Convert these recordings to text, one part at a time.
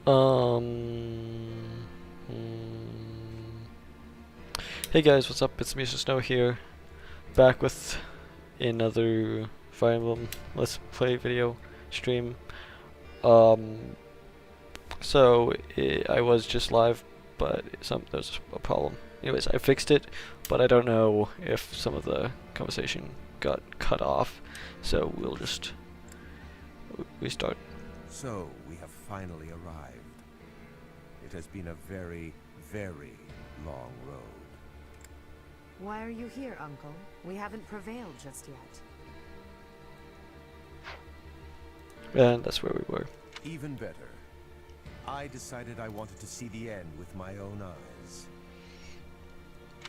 Um. Hey guys, what's up? It's Mr. Snow here, back with another Fire Emblem Let's Play video stream. Um. I was just live, but there's a problem. Anyways, I fixed it, but I don't know if some of the conversation got cut off, so we'll just restart. So, we have finally arrived. It has been a very, very long road. Why are you here, Uncle? We haven't prevailed just yet. And that's where we were. Even better. I decided I wanted to see the end with my own eyes.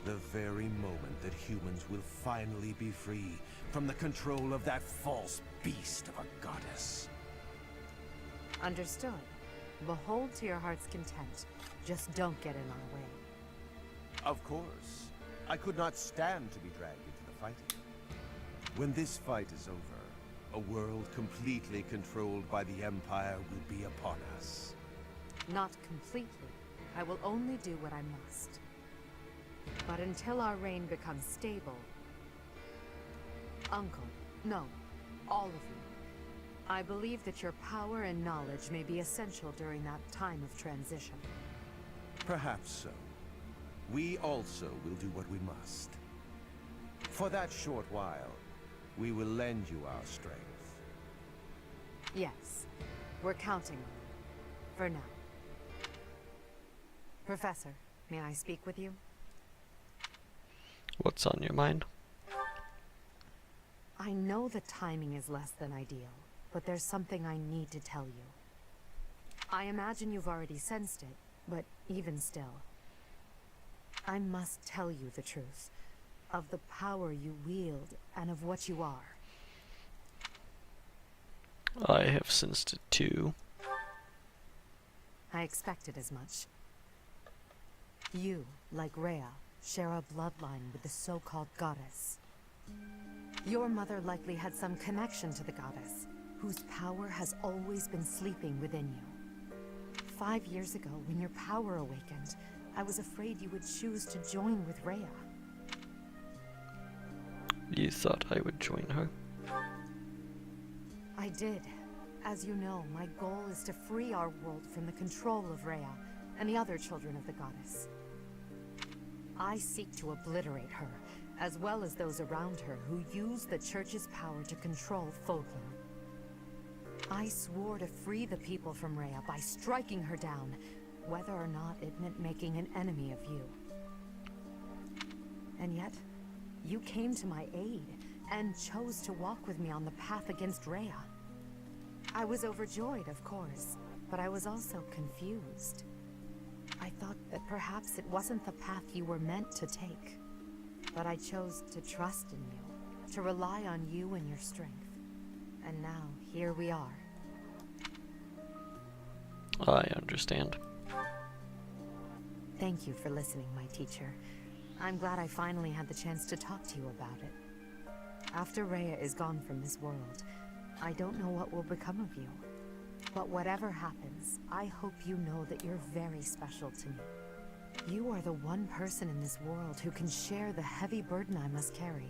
The very moment that humans will finally be free from the control of that false beast of a goddess. Understood. Behold to your heart's content. Just don't get in our way. Of course. I could not stand to be dragged into the fighting. When this fight is over, a world completely controlled by the Empire will be upon us. Not completely. I will only do what I must. But until our reign becomes stable... Uncle, no, all of you. I believe that your power and knowledge may be essential during that time of transition. Perhaps so. We also will do what we must. For that short while, we will lend you our strength. Yes, we're counting on it. For now. Professor, may I speak with you? What's on your mind? I know the timing is less than ideal, but there's something I need to tell you. I imagine you've already sensed it, but even still, I must tell you the truth of the power you wield and of what you are. I have sensed it too. I expected as much. You, like Rhea, share a bloodline with the so-called goddess. Your mother likely had some connection to the goddess, whose power has always been sleeping within you. 5 years ago, when your power awakened, I was afraid you would choose to join with Rhea. You thought I would join her? I did. As you know, my goal is to free our world from the control of Rhea and the other children of the goddess. I seek to obliterate her, as well as those around her who use the Church's power to control Fodlan. I swore to free the people from Rhea by striking her down, whether or not it meant making an enemy of you. And yet, you came to my aid, and chose to walk with me on the path against Rhea. I was overjoyed, of course, but I was also confused. I thought that perhaps it wasn't the path you were meant to take. But I chose to trust in you, to rely on you and your strength. And now, here we are. I understand. Thank you for listening, my teacher. I'm glad I finally had the chance to talk to you about it. After Rhea is gone from this world, I don't know what will become of you. But whatever happens, I hope you know that you're very special to me. You are the one person in this world who can share the heavy burden I must carry.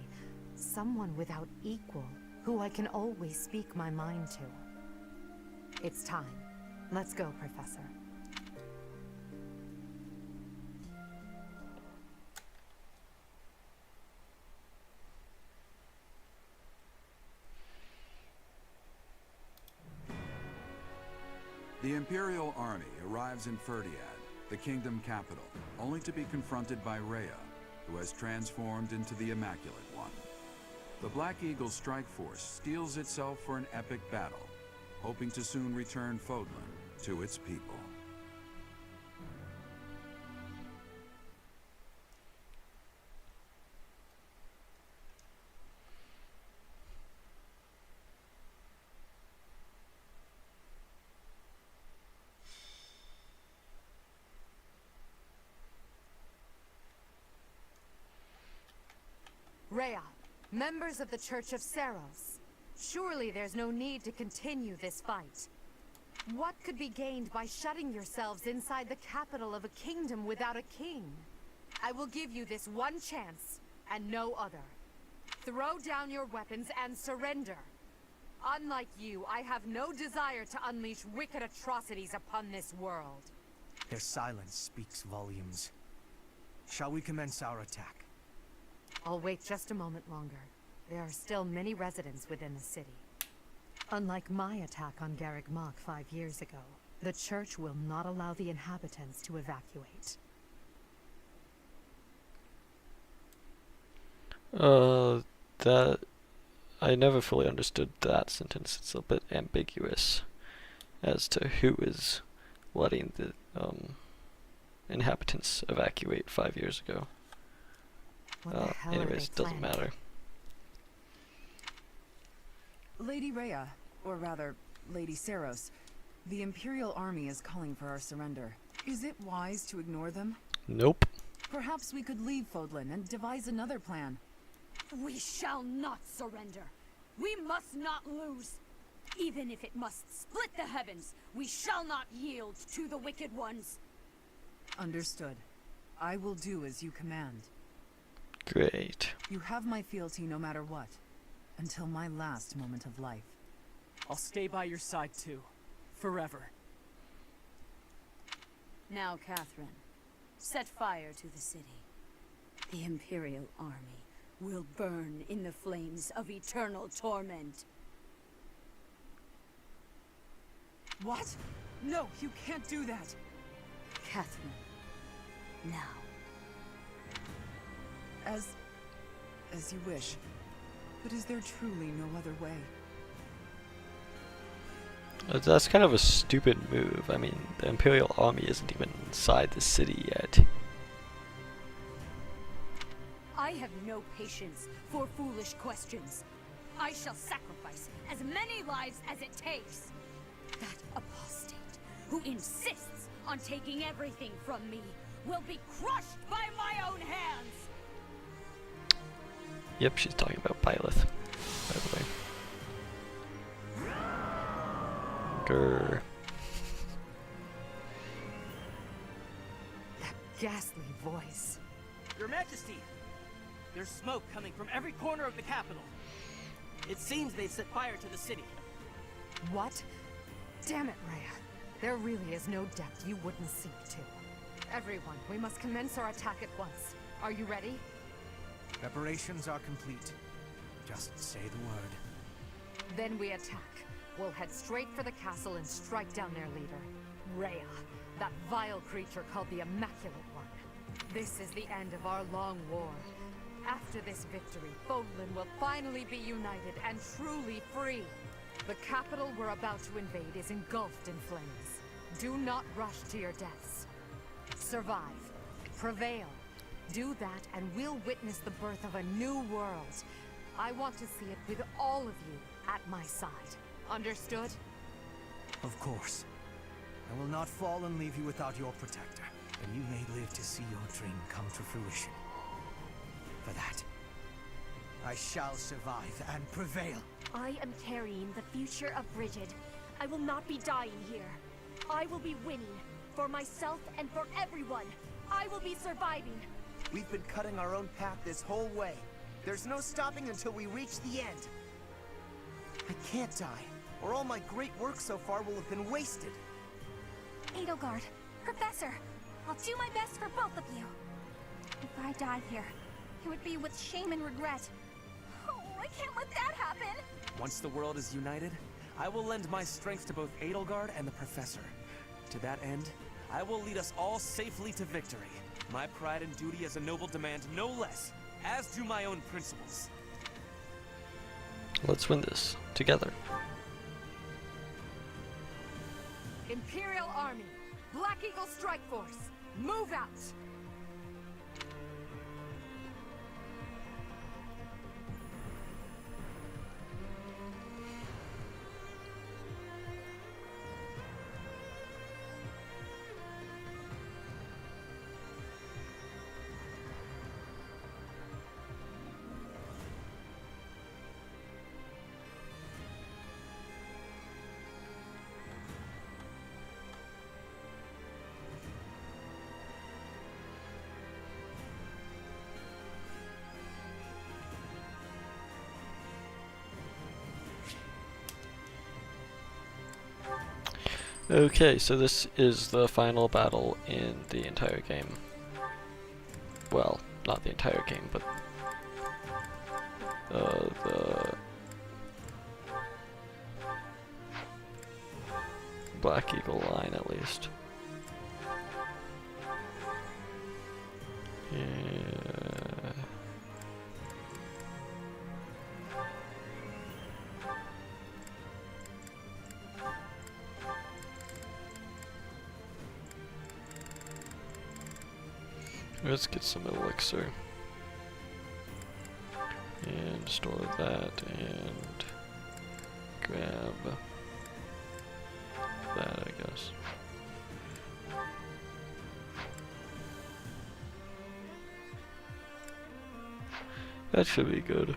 Someone without equal, who I can always speak my mind to. It's time. Let's go, Professor. The Imperial army arrives in Ferdiad, the kingdom capital, only to be confronted by Rhea, who has transformed into the Immaculate One. The Black Eagle strike force steels itself for an epic battle, hoping to soon return Fodlan to its people. Rhea, members of the Church of Seros. Surely there's no need to continue this fight. What could be gained by shutting yourselves inside the capital of a kingdom without a king? I will give you this one chance, and no other. Throw down your weapons and surrender. Unlike you, I have no desire to unleash wicked atrocities upon this world. Their silence speaks volumes. Shall we commence our attack? I'll wait just a moment longer. There are still many residents within the city. Unlike my attack on Garreg Mach 5 years ago, the church will not allow the inhabitants to evacuate. That... I never fully understood that sentence. It's a bit ambiguous as to who is letting the inhabitants evacuate 5 years ago. What the hell are Anyways, they doesn't planning? matter. Lady Rhea, or rather, Lady Saros, the Imperial Army is calling for our surrender. Is it wise to ignore them? Nope. Perhaps we could leave Fodlan and devise another plan. We shall not surrender. We must not lose. Even if it must split the heavens, we shall not yield to the wicked ones. Understood. I will do as you command. Great. You have my fealty no matter what. Until my last moment of life. I'll stay by your side too. Forever. Now, Catherine, set fire to the city. The Imperial Army will burn in the flames of eternal torment. What? No, you can't do that! Catherine, now. As you wish. But is there truly no other way? That's kind of a stupid move. I mean, the Imperial Army isn't even inside the city yet. I have no patience for foolish questions. I shall sacrifice as many lives as it takes. That apostate who insists on taking everything from me will be crushed by my own hands. Yep, she's talking about Byleth, by the way. Grr. That ghastly voice. Your Majesty! There's smoke coming from every corner of the capital. It seems they've set fire to the city. What? Damn it, Rhea. There really is no depth you wouldn't seek to. Everyone, we must commence our attack at once. Are you ready? Preparations are complete. Just say the word. Then we attack. We'll head straight for the castle and strike down their leader, Rhea, that vile creature called the Immaculate One. This is the end of our long war. After this victory, Fodlan will finally be united and truly free. The capital we're about to invade is engulfed in flames. Do not rush to your deaths. Survive. Prevail. Do that and we'll witness the birth of a new world. I want to see it with all of you at my side. Understood? Of course. I will not fall and leave you without your protector. And you may live to see your dream come to fruition. For that, I shall survive and prevail. I am carrying the future of Brigid. I will not be dying here. I will be winning. For myself and for everyone. I will be surviving. We've been cutting our own path this whole way. There's no stopping until we reach the end. I can't die, or all my great work so far will have been wasted. Edelgard, Professor, I'll do my best for both of you. If I die here, it would be with shame and regret. Oh, I can't let that happen. Once the world is united, I will lend my strength to both Edelgard and the Professor. To that end, I will lead us all safely to victory. My pride and duty as a noble demand no less, as do my own principles. Let's win this together. Imperial Army, Black Eagle Strike Force, move out! Okay, so this is the final battle in the entire game. Well, not the entire game, but the Black Eagle line at least. Yeah. Let's get some elixir. And store that and grab that, I guess. That should be good.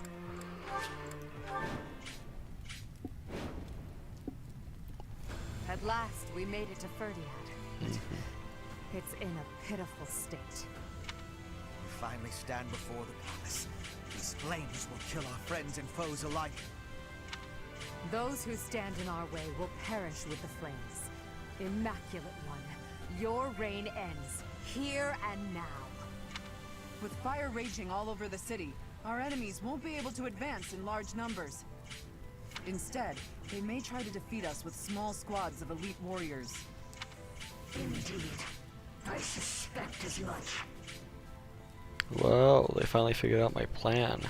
At last, we made it to Ferdiad. It's in a pitiful state. We finally stand before the palace. These flames will kill our friends and foes alike. Those who stand in our way will perish with the flames. Immaculate One, your reign ends here and now. With fire raging all over the city, our enemies won't be able to advance in large numbers. Instead, they may try to defeat us with small squads of elite warriors. Indeed. I suspect as much. Well, they finally figured out my plan.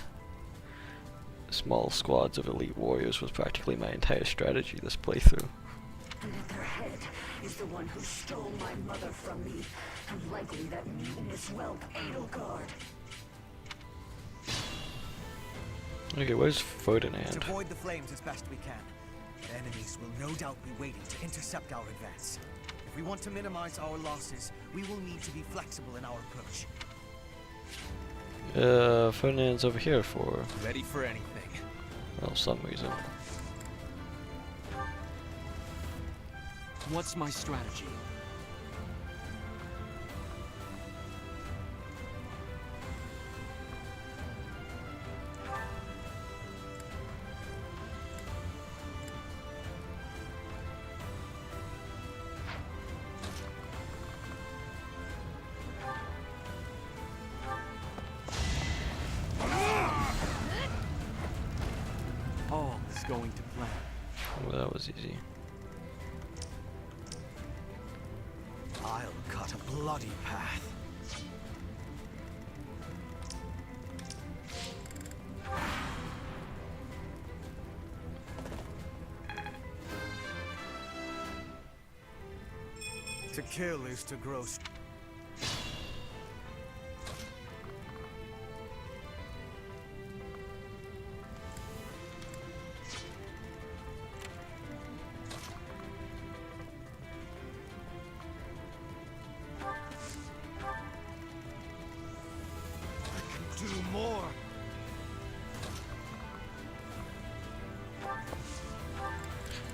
Small squads of elite warriors was practically my entire strategy this playthrough. And at their head is the one who stole my mother from me, and likely that mutinous whelp Edelgard. Okay, where's To Ferdinand? avoid the flames as best we can, but enemies will no doubt be waiting to intercept our advance. If we want to minimize our losses, we will need to be flexible in our approach. Ferdinand's over here for, Ready for anything. well, some reason. What's my strategy? All is going to plan. Well, that was easy. I'll cut a bloody path. To kill is to grow. Do more.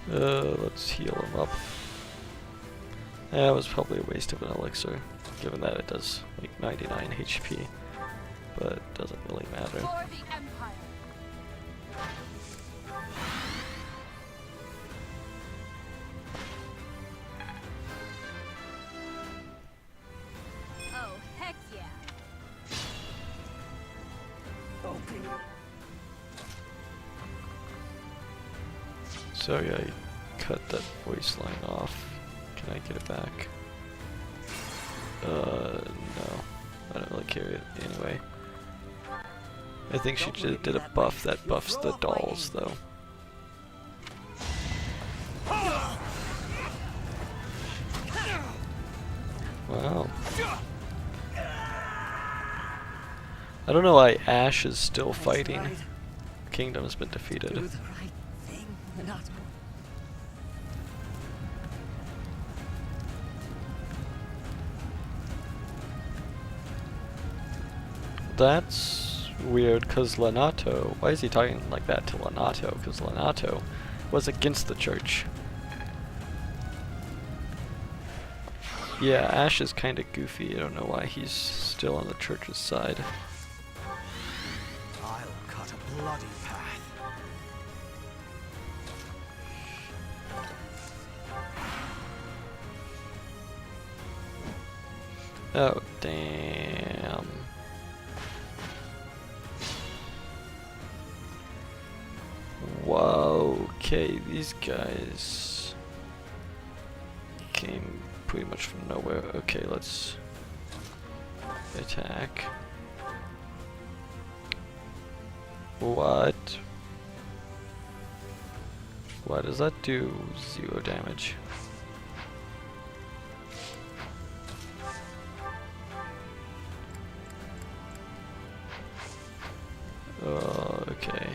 Let's heal him up. That was probably a waste of an elixir, given that it does like 99 HP, but it doesn't really matter. For the Empire. Oh, heck yeah. Open. Sorry, I cut that voice line off. Can I get it back? No. I don't really care anyway. I think she did a buff that buffs the dolls, though. Wow. I don't know why Ash is still fighting. Kingdom has been defeated. Do the right thing, Renato. That's weird, because Lenato... Why is he talking like that to Lenato? Because Lenato was against the church. Yeah, Ash is kind of goofy. I don't know why he's still on the church's side. I'll cut a bloody path. Oh, damn. Whoa, okay, these guys came pretty much from nowhere. Okay, let's attack. What? Why does that do 0 damage? Okay.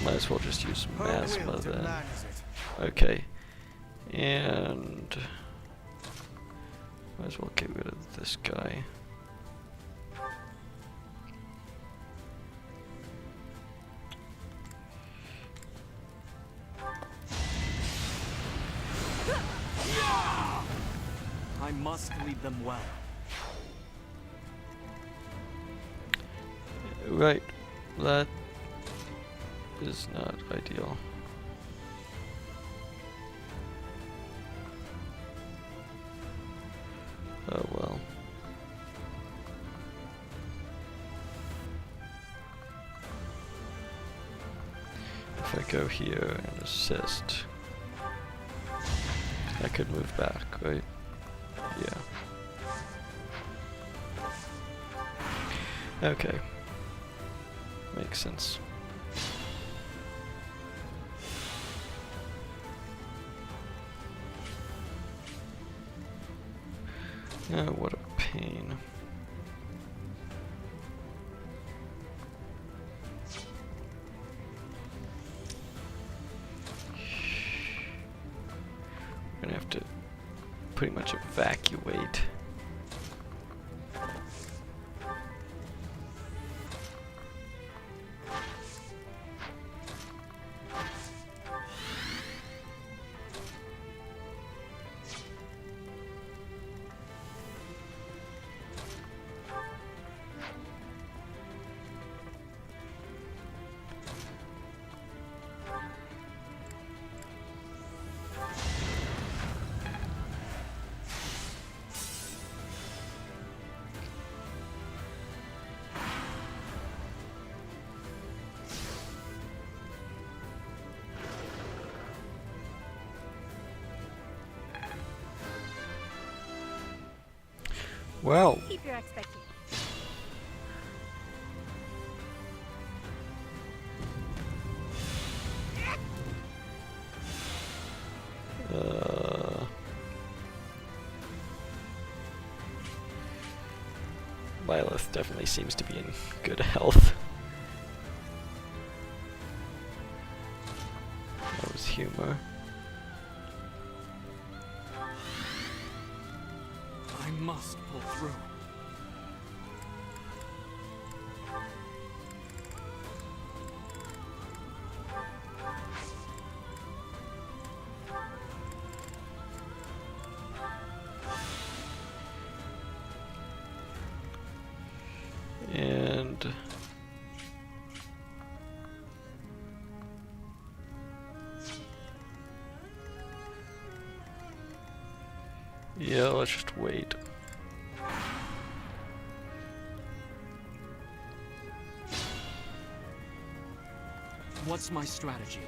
Might as well just use Masma then. Okay. And might as well get rid of this guy. I must lead them well. Right. That is not ideal. Oh well. If I go here and assist, I could move back, right? Yeah. Okay. Makes sense. Oh, what a pain. We're gonna have to pretty much evacuate. Well, Keep your expectations. Lilith definitely seems to be in good health. That was humor. I must pull through. And yeah, let's just wait. What's my strategy?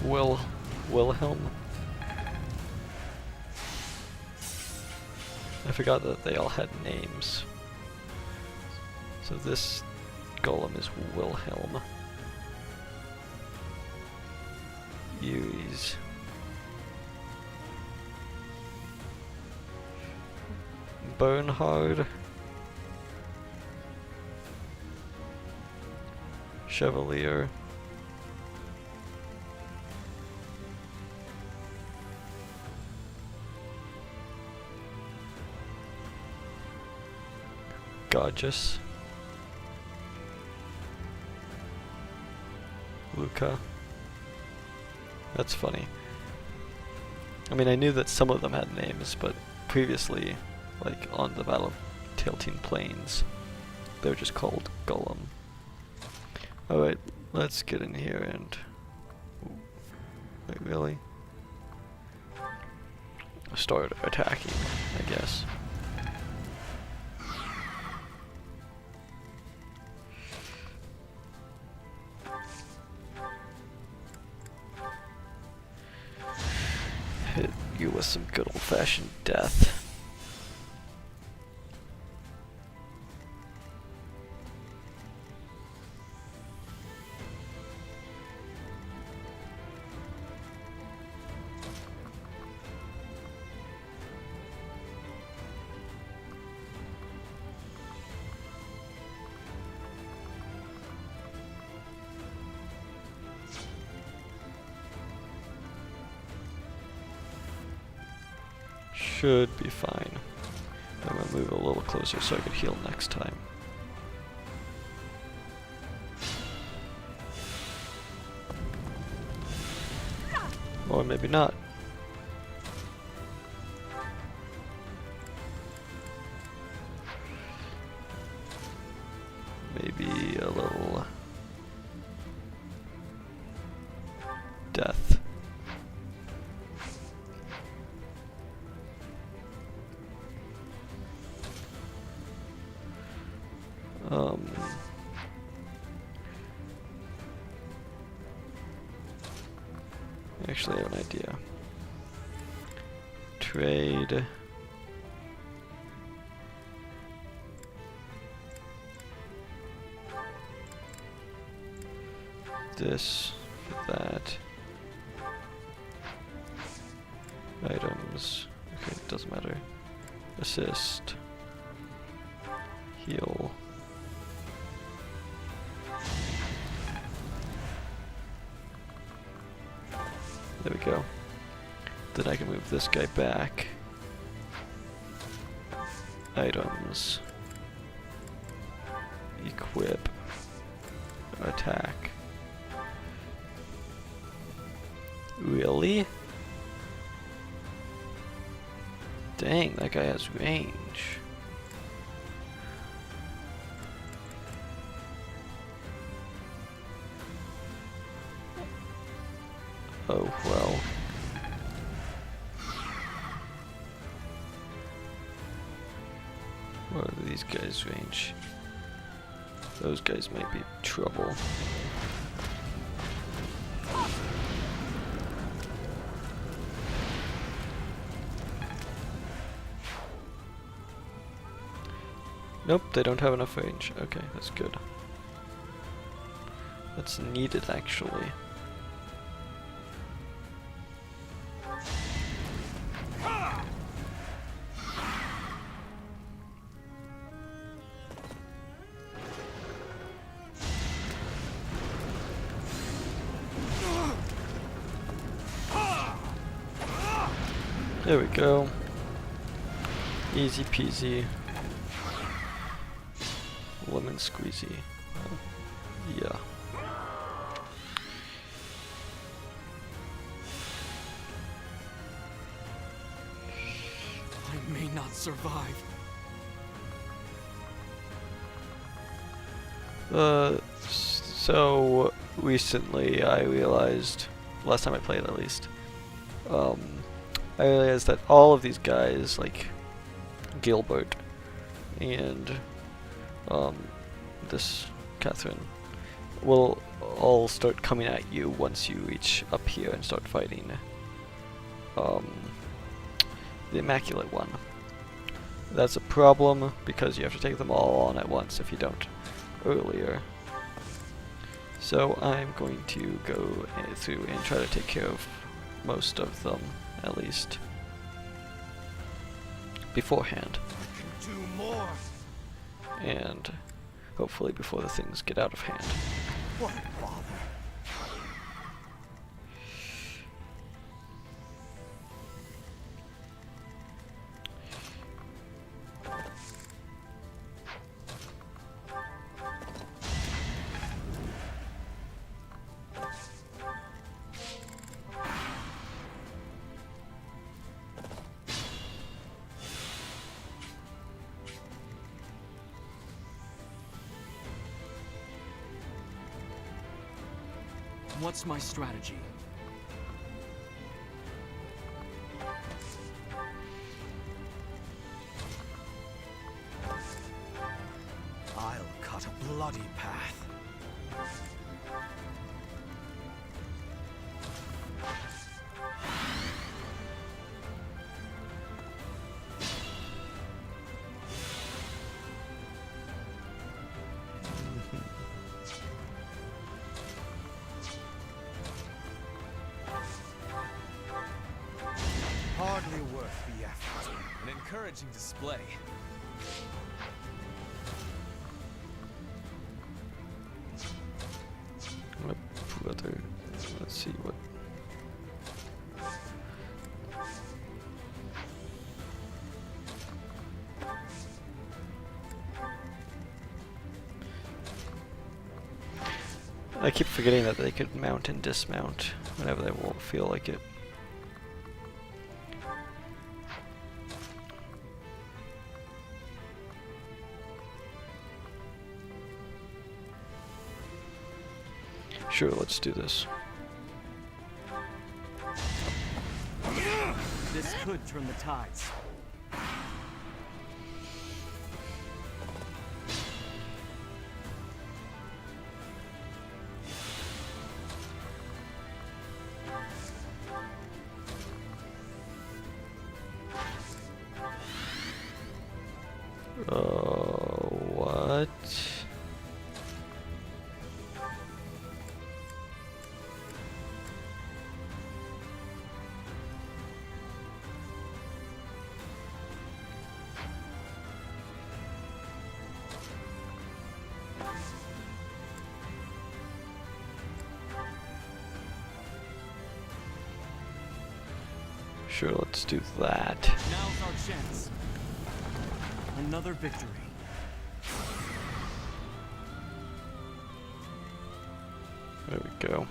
Wilhelm? I forgot that they all had names. So this golem is Wilhelm. Use. Bernhard. Chevalier. Gorgeous. Luca. That's funny. I mean, I knew that some of them had names, but previously, like on the Battle of Tilting Plains, they were just called Gollum. Alright, let's get in here and... Wait, really? Start attacking, I guess. Hit you with some good old-fashioned death. Should be fine. I'm gonna move a little closer so I can heal next time. Or maybe not. Maybe a little death. Actually, I have an idea. Trade. This for that. Items. Okay, it doesn't matter. Assist. Heal. There we go. Then I can move this guy back. Items. Equip. Attack. Really? Dang, that guy has range. Oh, well. What are these guys' range? Those guys might be trouble. Nope, they don't have enough range. Okay, that's good. That's needed, actually. There we go. Easy peasy. Lemon squeezy. Yeah. I may not survive. So recently I realized, last time I played at least, I realized that all of these guys, like Gilbert and this Catherine, will all start coming at you once you reach up here and start fighting the Immaculate One. That's a problem because you have to take them all on at once if you don't earlier. So I'm going to go through and try to take care of most of them, at least, beforehand. I can do more. And hopefully before the things get out of hand. What a bother. What's my strategy? I'll cut a bloody path. Hardly worth the effort. An encouraging display. Whether, let's see what. I keep forgetting that they could mount and dismount whenever they won't feel like it. Sure, let's do this. This could turn the tides. What? Sure, let's do that. Now's our chance. Another victory. There we go.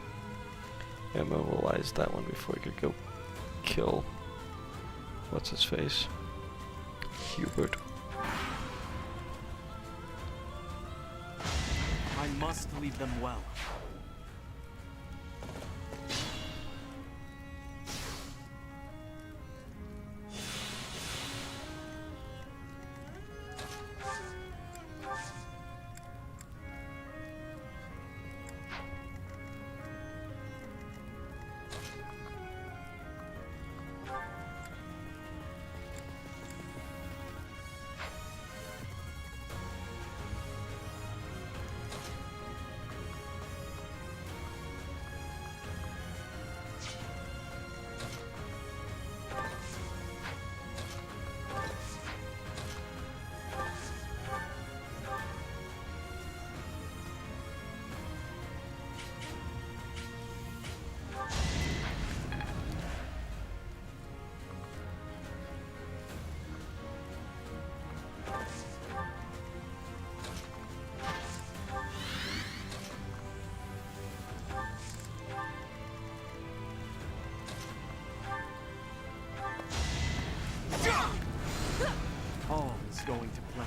Immobilize that one before I could go kill. What's his face? Hubert. I must lead them well. All is going to plan.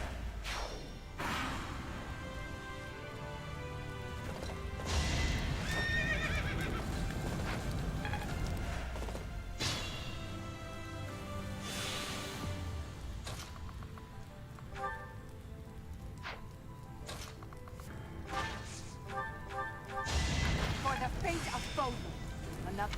For the fate of Foden. Enough.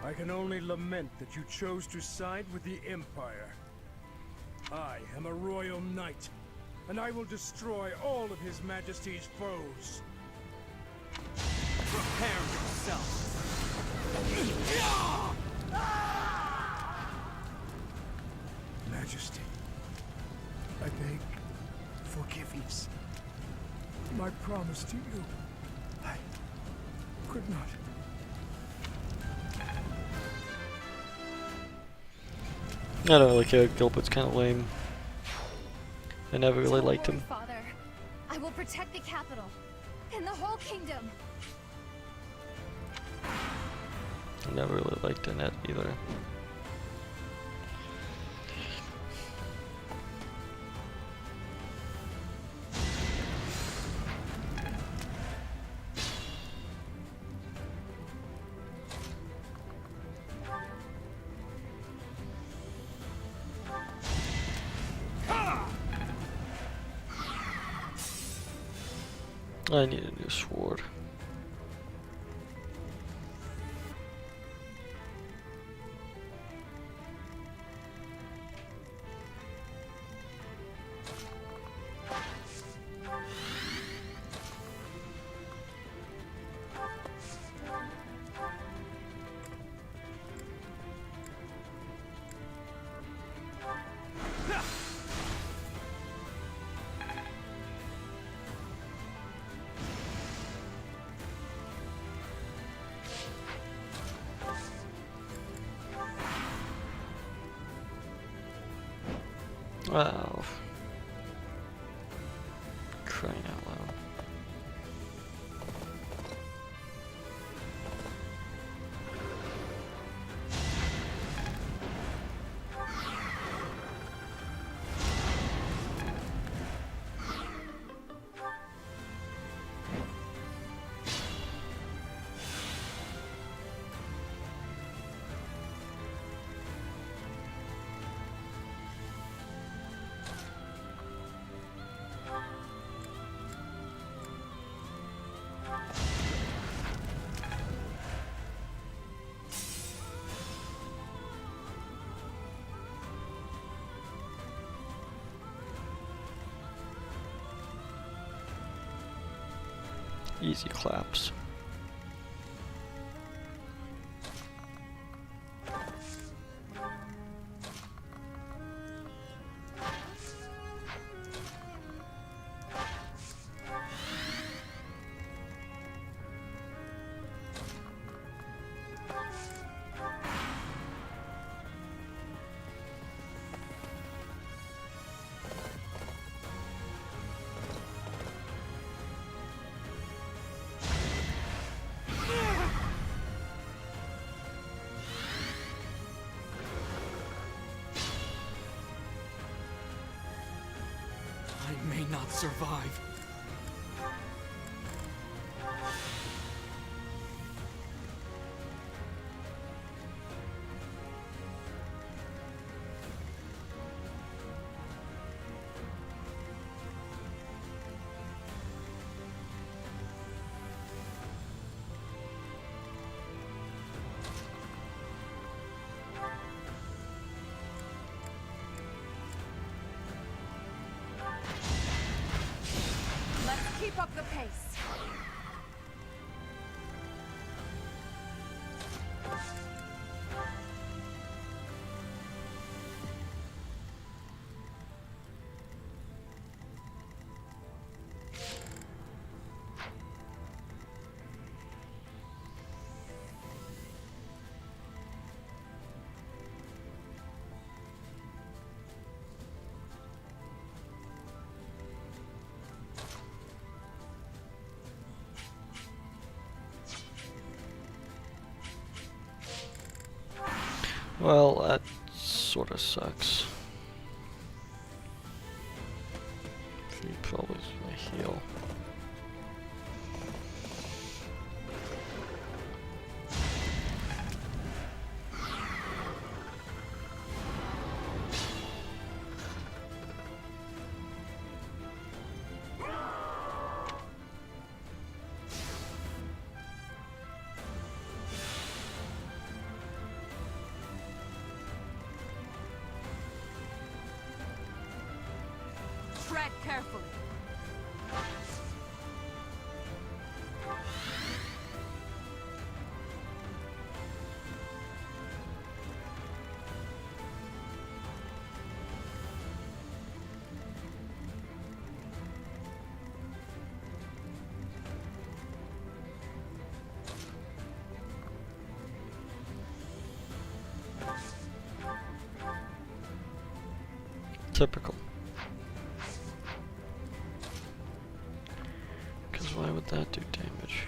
I can only lament that you chose to side with the Empire. I am a royal knight, and I will destroy all of His Majesty's foes. Prepare yourself. Majesty, I beg forgiveness. My promise to you, I could not. I don't really care. Gilbert's kind of lame. I never really liked him. Father, I will protect the capital and the whole kingdom. I never really liked Annette either. I need a new sword. Wow. Crying out loud. Easy claps. I may not survive. Let's keep up the pace. Well, that sort of sucks. She probably is gonna heal. Tread carefully. Typical. Because why would that do damage?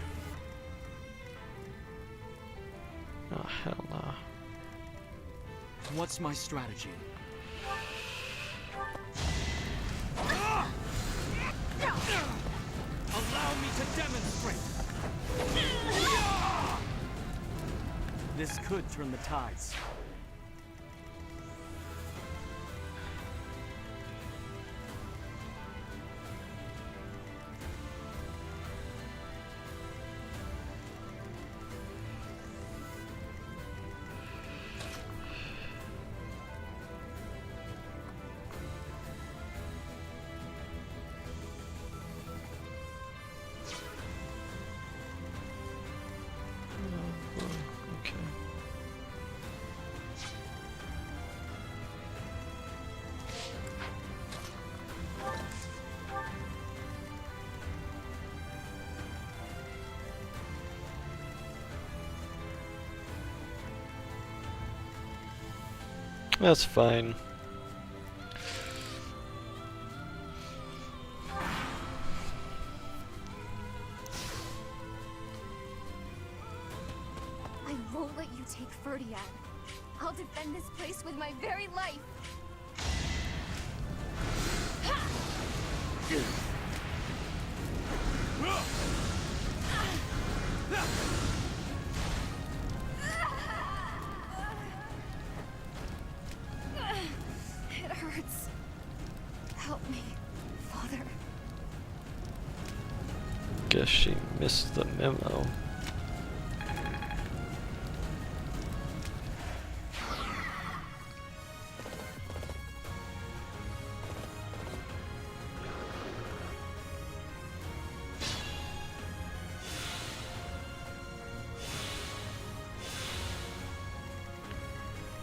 Ah. hell nah. What's my strategy? Allow me to demonstrate! This could turn the tides. Okay. That's fine. I won't let you take Ferdiad. I'll defend this place with my very life. It hurts. Help me, Father. Guess she missed the memo.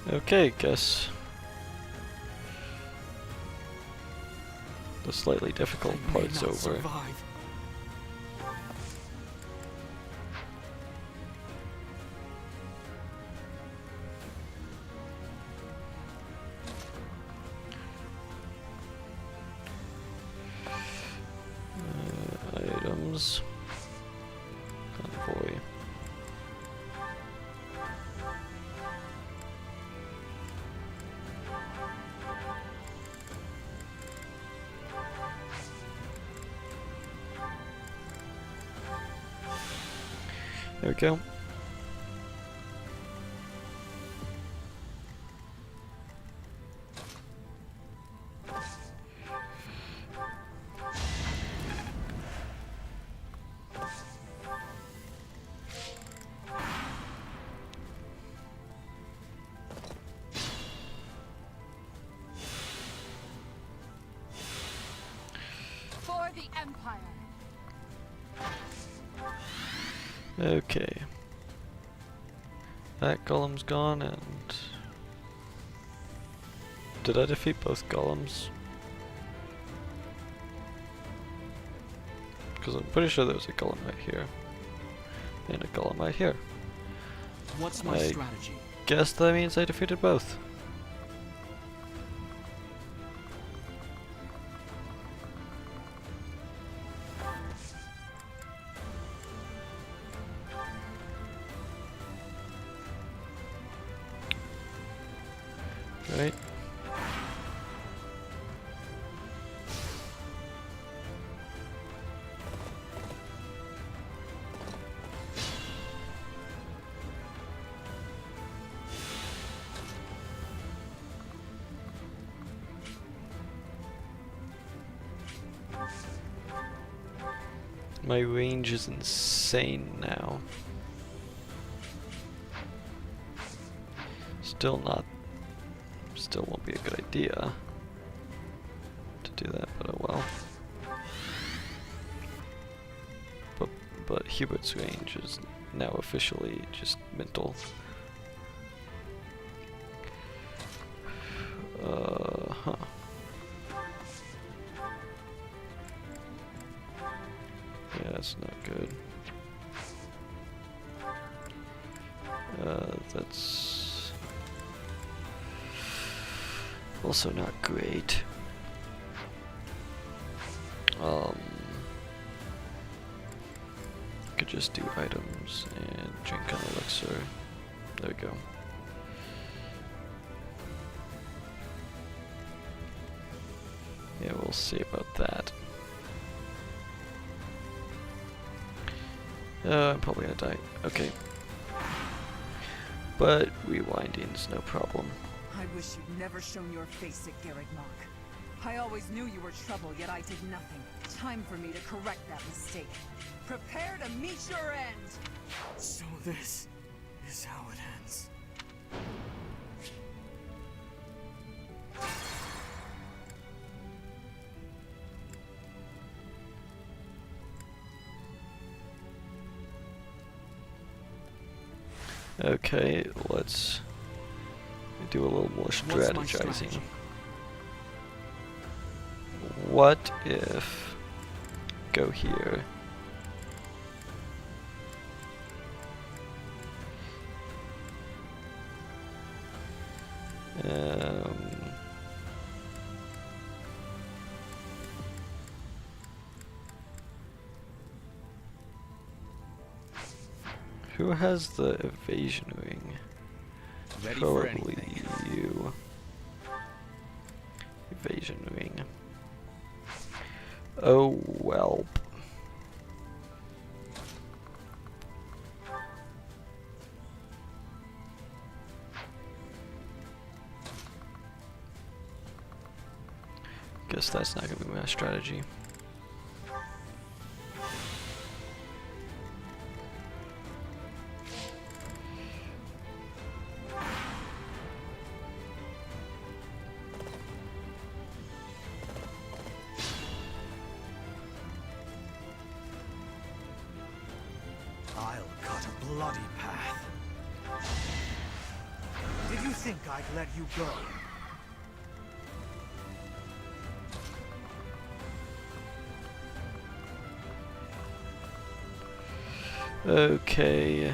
Okay, guess the slightly difficult I may part's not over. survive. Items. Convoy. There we go. For the Empire. Okay. That golem's gone, and did I defeat both golems? Because I'm pretty sure there was a golem right here and a golem right here. What's my I strategy? guess that means I defeated both. Right. My range is insane now. Still won't be a good idea to do that, but oh well. But Hubert's range is now officially just mental. Huh. Yeah, that's not good. That's also not great. Could just do items and drink an elixir. There we go. Yeah, we'll see about that. I'm probably gonna die. Okay. But rewinding's no problem. I wish you'd never shown your face at Garreg Mach. I always knew you were trouble, yet I did nothing. Time for me to correct that mistake. Prepare to meet your end! So this is how it ends. Okay, let's do a little more What's my strategizing. strategy? What if go here? Who has the evasion ring? Ready for Probably anything. you. Evasion ring. Oh well. Guess that's not gonna be my strategy. I'll cut a bloody path. Did you think I'd let you go? Okay.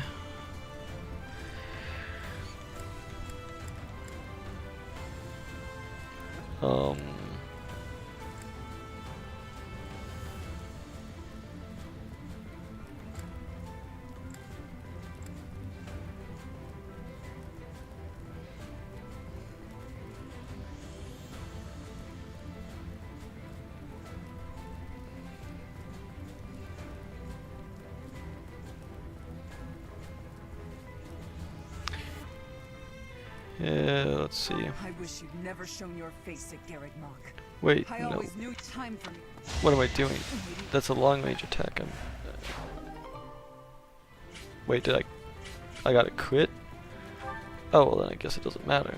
Yeah, let's see. I wish you'd never shown your face at Garreg Mach. Wait, I no. always knew time for me. What am I doing? That's a long range attack. Wait, did I got a crit? Oh, well then I guess it doesn't matter.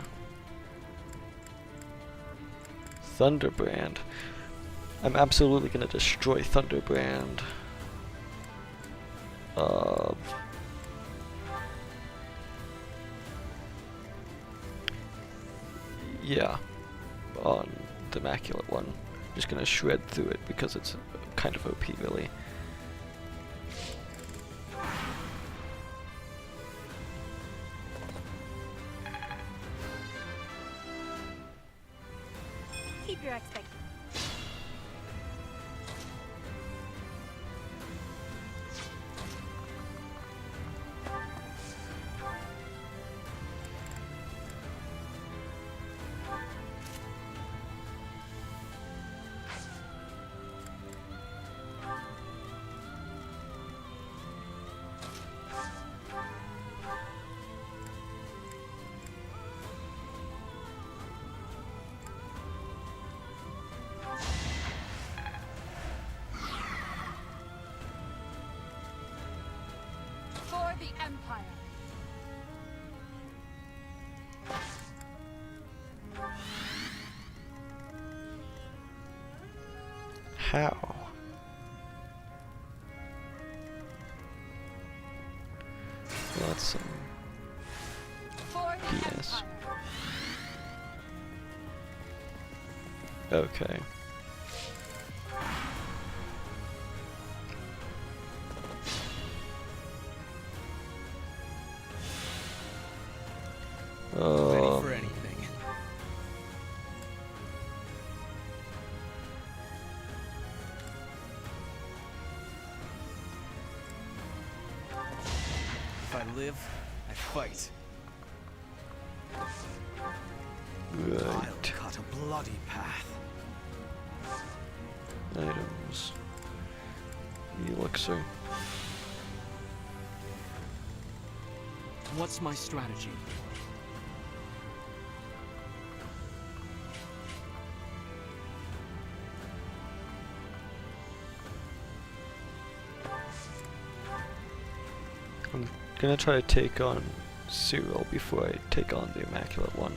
Thunderbrand. I'm absolutely gonna destroy Thunderbrand. Yeah, on the Immaculate one. Just gonna shred through it because it's kind of OP, really. Keep your expectations. For the Empire. How? That's some For the PS. Empire. Okay. Ready for anything. If I live, I fight. I'll Right. cut a bloody path. Items. Elixir. What's my strategy? I'm gonna try to take on Cyril before I take on the Immaculate One.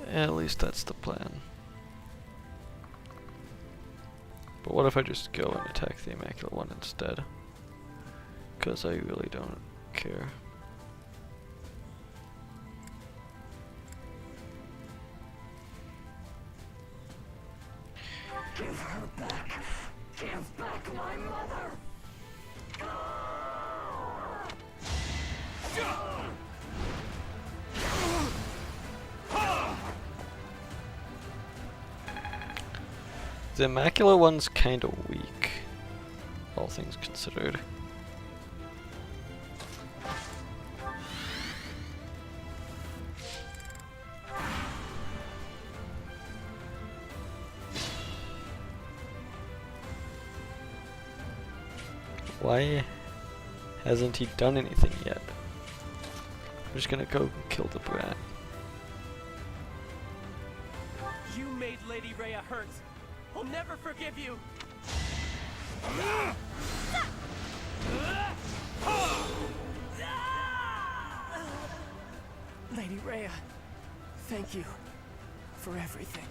At least that's the plan. But what if I just go and attack the Immaculate One instead? Because I really don't care. Give her back. Give back my mother. The Immaculate One's kinda weak, all things considered. Why hasn't he done anything yet? I'm just gonna go kill the brat. You made Lady Rhea hurt. I'll never forgive you. Lady Rhea, thank you for everything.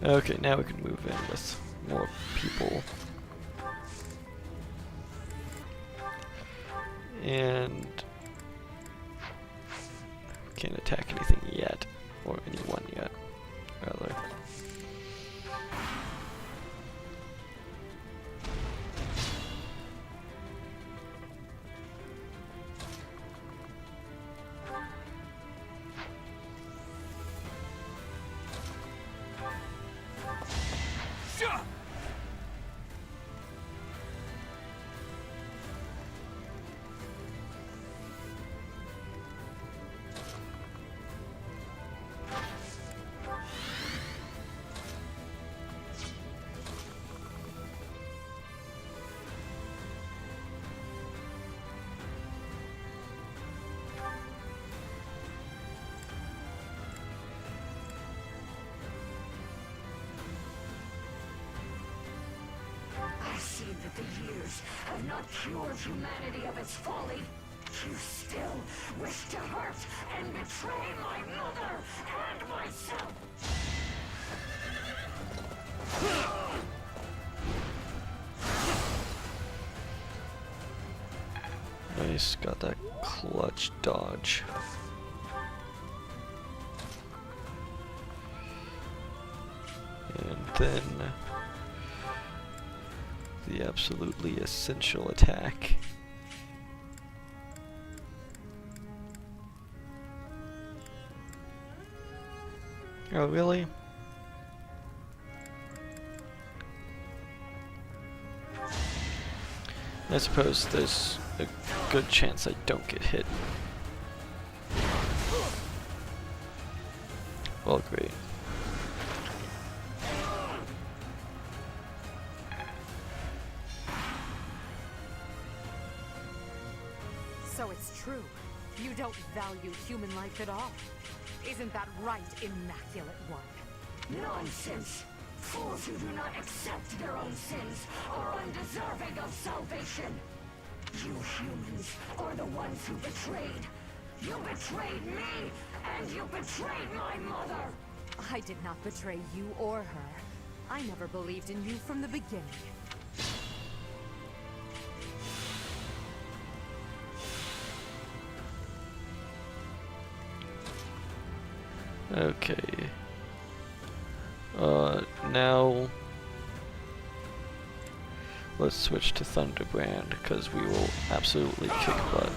Okay, now we can move in with more people. And can't attack anything yet, or anyone yet, rather. I see that the years have not cured humanity of its folly. You still wish to hurt and betray my mother and myself. Nice, got that clutch dodge. And then the absolutely essential attack. Oh, really? I suppose there's a good chance I don't get hit. Well, great. So it's true. You don't value human life at all. Isn't that right, Immaculate One? Nonsense! Fools who do not accept their own sins are undeserving of salvation. You humans are the ones who betrayed. You betrayed me, and you betrayed my mother. I did not betray you or her. I never believed in you from the beginning. Okay. Now let's switch to Thunderbrand, because we will absolutely kick butt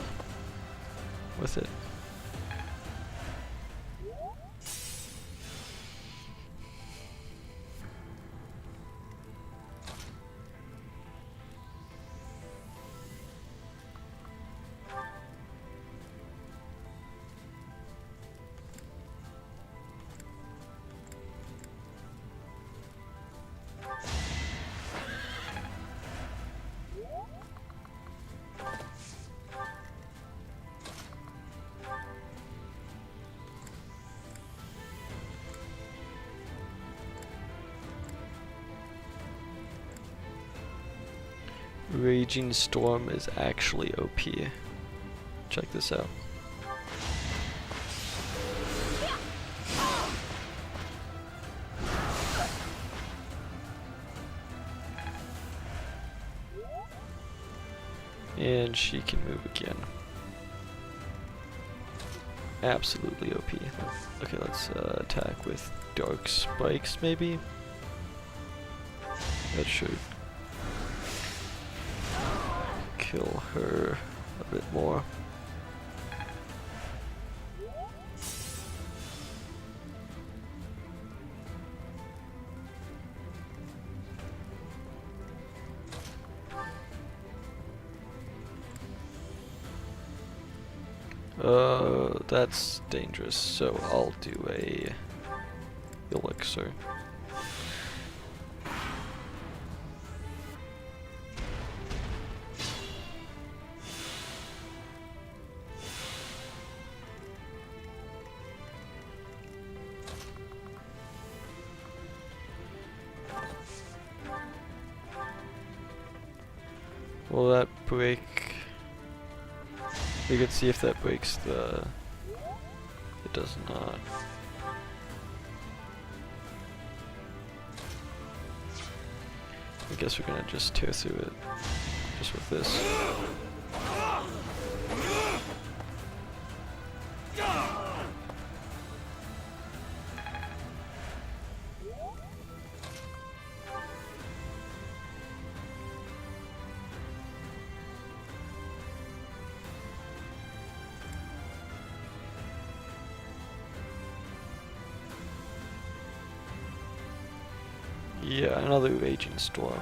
with it. Raging Storm is actually OP. Check this out. And she can move again. Absolutely OP. Okay, let's attack with Dark Spikes, maybe? That should kill her a bit more. That's dangerous, so I'll do a elixir. Will that break? We can see if that breaks the... It does not. I guess we're gonna just tear through it. Just with this. Yeah, another Raging Storm.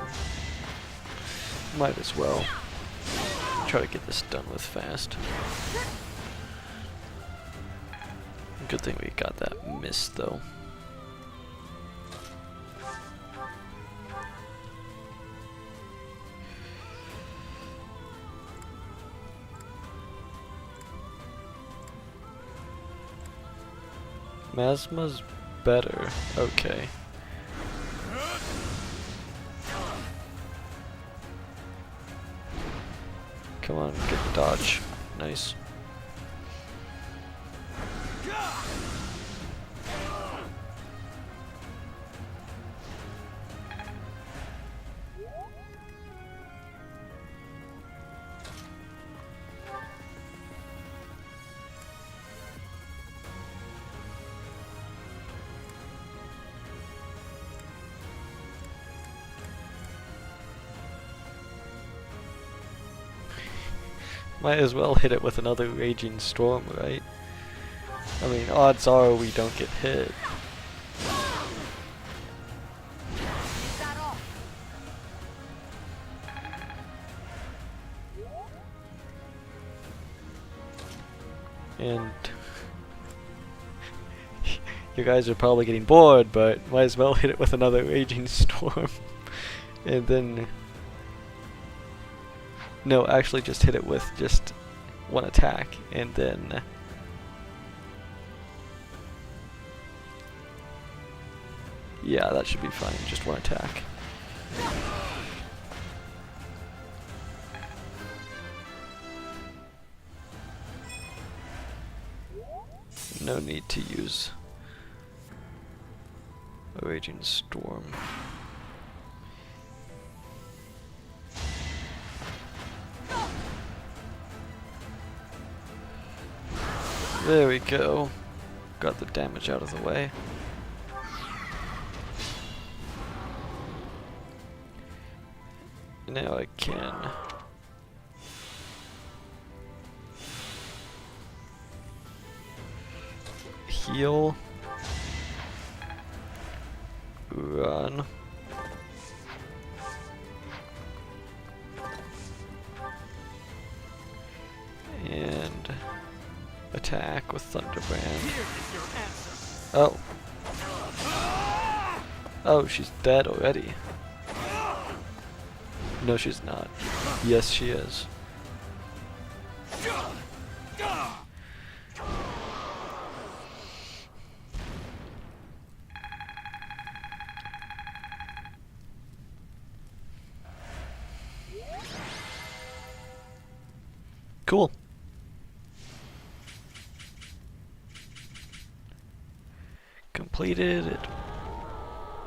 Might as well try to get this done with fast. Good thing we got that miss though. Masma's better. Okay. Come on, get the dodge. Nice. Might as well hit it with another Raging Storm, right? I mean, odds are we don't get hit. And you guys are probably getting bored, but might as well hit it with another Raging Storm. And then... No, actually just hit it with just one attack, and then... Yeah, that should be fine, just one attack. No need to use a Raging Storm. There we go. Got the damage out of the way. Now I can heal, run, and attack with Thunderbrand. Oh. Oh, she's dead already. No, she's not. Yes, she is. Cool. Completed it.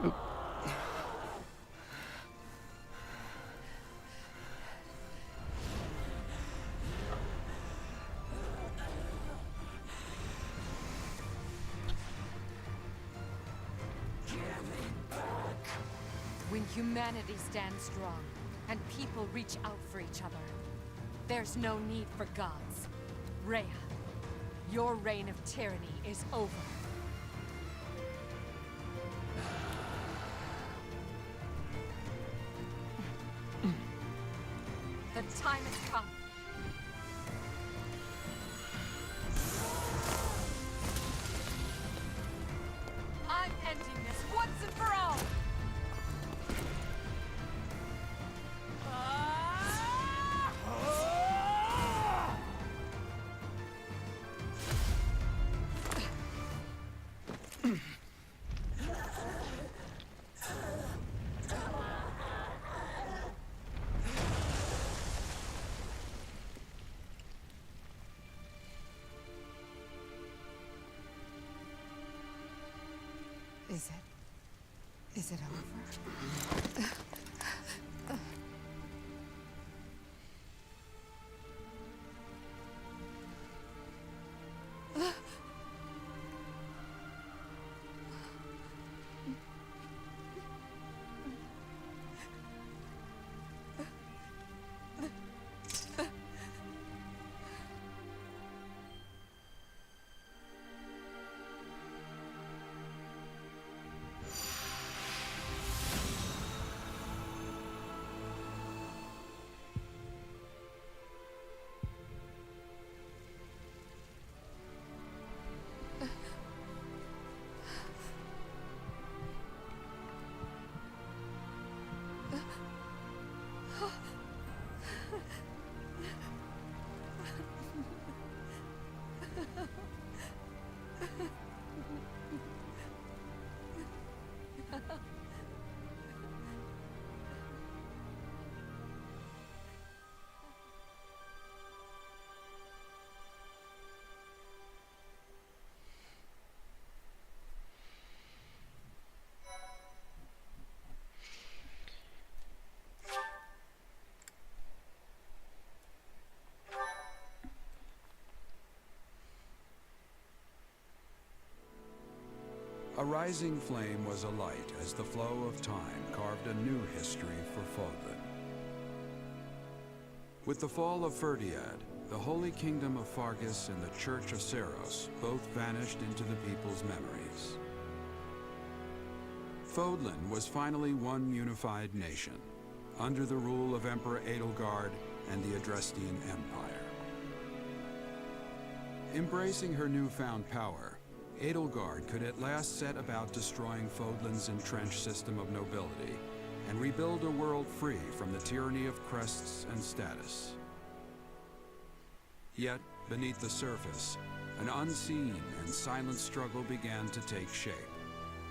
Oop. When humanity stands strong, and people reach out for each other, there's no need for gods. Rhea, your reign of tyranny is over. The time has come. I'm ending this once and for all! Is it over? A rising flame was alight as the flow of time carved a new history for Fodlan. With the fall of Ferdiad, the Holy Kingdom of Fargus and the Church of Seros both vanished into the people's memories. Fodlan was finally one unified nation, under the rule of Emperor Edelgard and the Adrestian Empire. Embracing her newfound power, Edelgard could at last set about destroying Fodlan's entrenched system of nobility and rebuild a world free from the tyranny of crests and status. Yet, beneath the surface, an unseen and silent struggle began to take shape.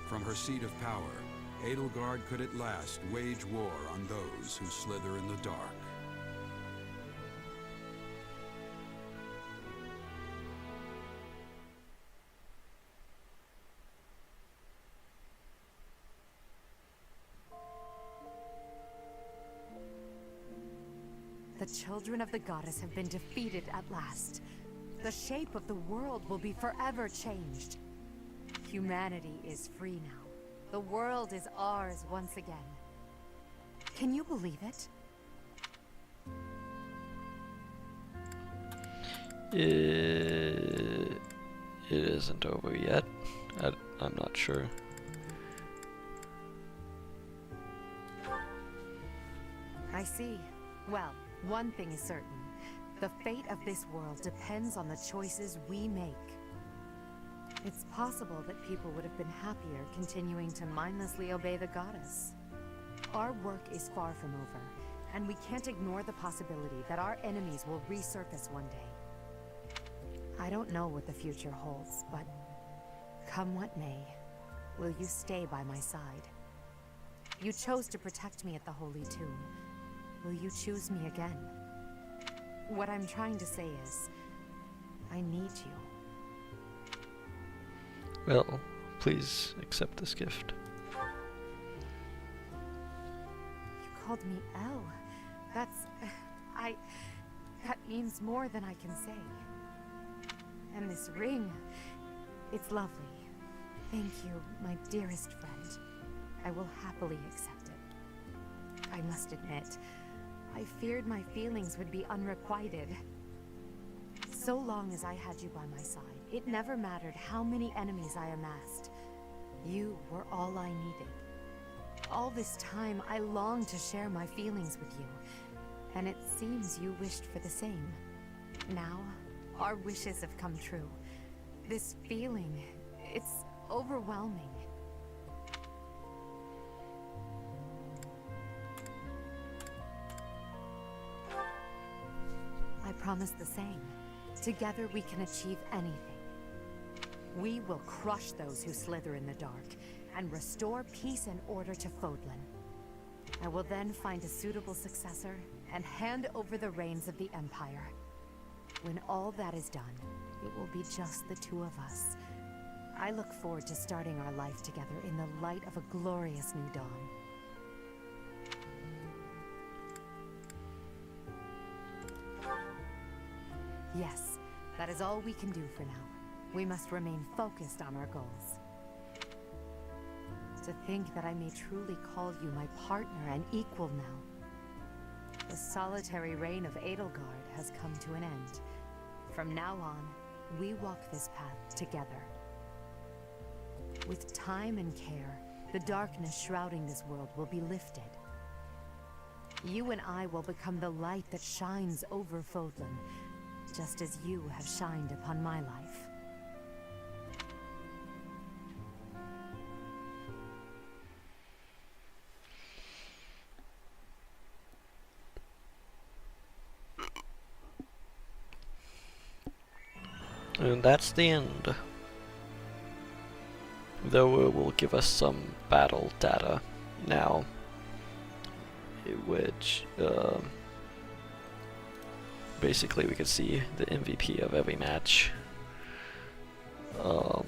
From her seat of power, Edelgard could at last wage war on those who slither in the dark. The children of the goddess have been defeated at last. The shape of the world will be forever changed. Humanity is free now. The world is ours once again. Can you believe it? It isn't over yet. I'm not sure. I see. Well, one thing is certain. The fate of this world depends on the choices we make. It's possible that people would have been happier continuing to mindlessly obey the goddess. Our work is far from over, and we can't ignore the possibility that our enemies will resurface one day. I don't know what the future holds, but come what may, will you stay by my side? You chose to protect me at the Holy Tomb. Will you choose me again? What I'm trying to say is, I need you. Well, please accept this gift. You called me Elle. That means more than I can say. And this ring, it's lovely. Thank you, my dearest friend. I will happily accept it. I must admit, I feared my feelings would be unrequited. So long as I had you by my side, it never mattered how many enemies I amassed. You were all I needed. All this time, I longed to share my feelings with you, and it seems you wished for the same. Now, our wishes have come true. This feeling, it's overwhelming. I promise the same. Together we can achieve anything. We will crush those who slither in the dark and restore peace and order to Fodlan. I will then find a suitable successor and hand over the reins of the Empire. When all that is done, it will be just the two of us. I look forward to starting our life together in the light of a glorious new dawn. Yes, that is all we can do for now. We must remain focused on our goals. To think that I may truly call you my partner and equal now. The solitary reign of Edelgard has come to an end. From now on, we walk this path together. With time and care, the darkness shrouding this world will be lifted. You and I will become the light that shines over Fodlan, just as you have shined upon my life. And that's the end. Though it will give us some battle data now, which basically we can see the MVP of every match. A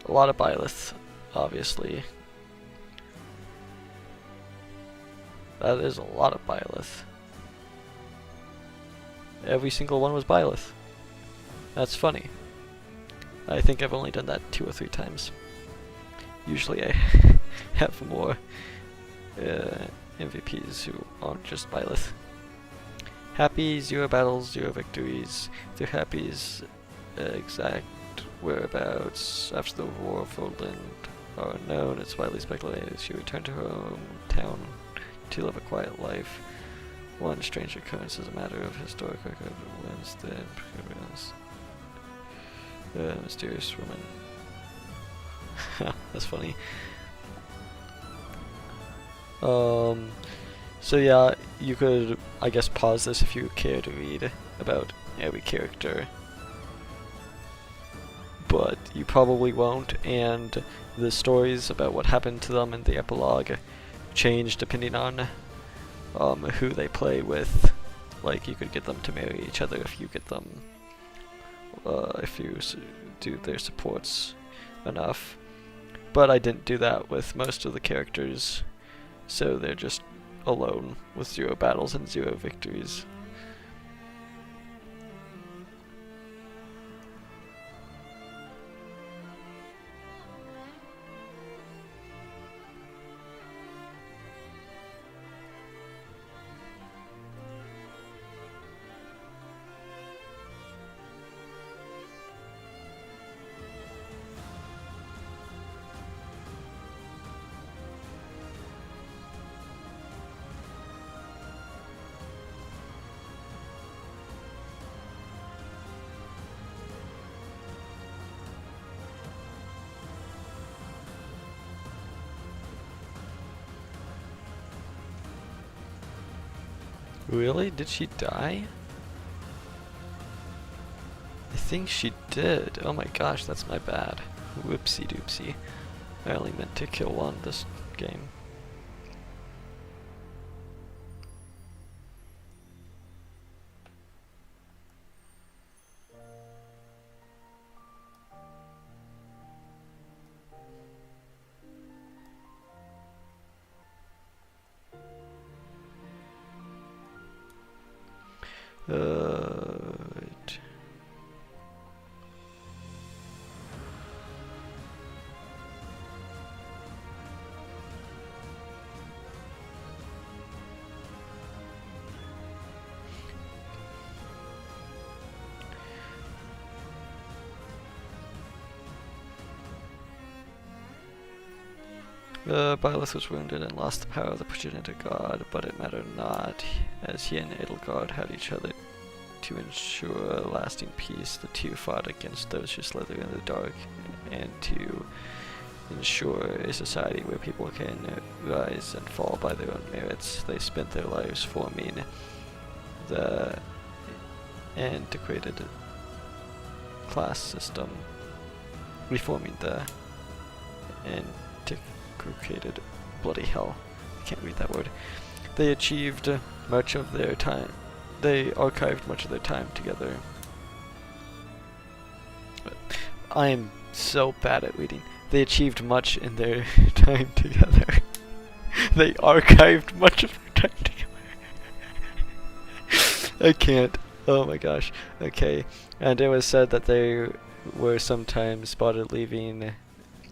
lot of Byleth, obviously. That is a lot of Byleth. Every single one was Byleth. That's funny. I think I've only done that 2 or 3 times. Usually I have more MVPs who aren't just Byleth. Happy, 0 battles, 0 victories. Their happy's exact whereabouts after the War of Fodland are unknown. It's widely speculated she returned to her hometown to live a quiet life. One strange occurrence is a matter of historic record wins the mysterious woman. That's funny. So yeah, you could, I guess, pause this if you care to read about every character. But you probably won't, and the stories about what happened to them in the epilogue change depending on who they play with. Like, you could get them to marry each other if you get them, if you do their supports enough. But I didn't do that with most of the characters, so they're just alone with 0 battles and 0 victories. Really? Did she die? I think she did. Oh my gosh, that's my bad. Whoopsie doopsie. I only meant to kill one this game. Right. Byleth was wounded and lost the power of the progenitor god, but it mattered not, as he and Edelgard had each other to ensure lasting peace. The two fought against those who slither in the dark, and to ensure a society where people can rise and fall by their own merits. They spent their lives forming the antiquated class system, reforming the antiquated bloody hell. I can't read that word. They achieved much of their time. They archived much of their time together. I am so bad at reading. They achieved much in their time together. They archived much of their time together. I can't. Oh my gosh. Okay. And it was said that they were sometimes spotted leaving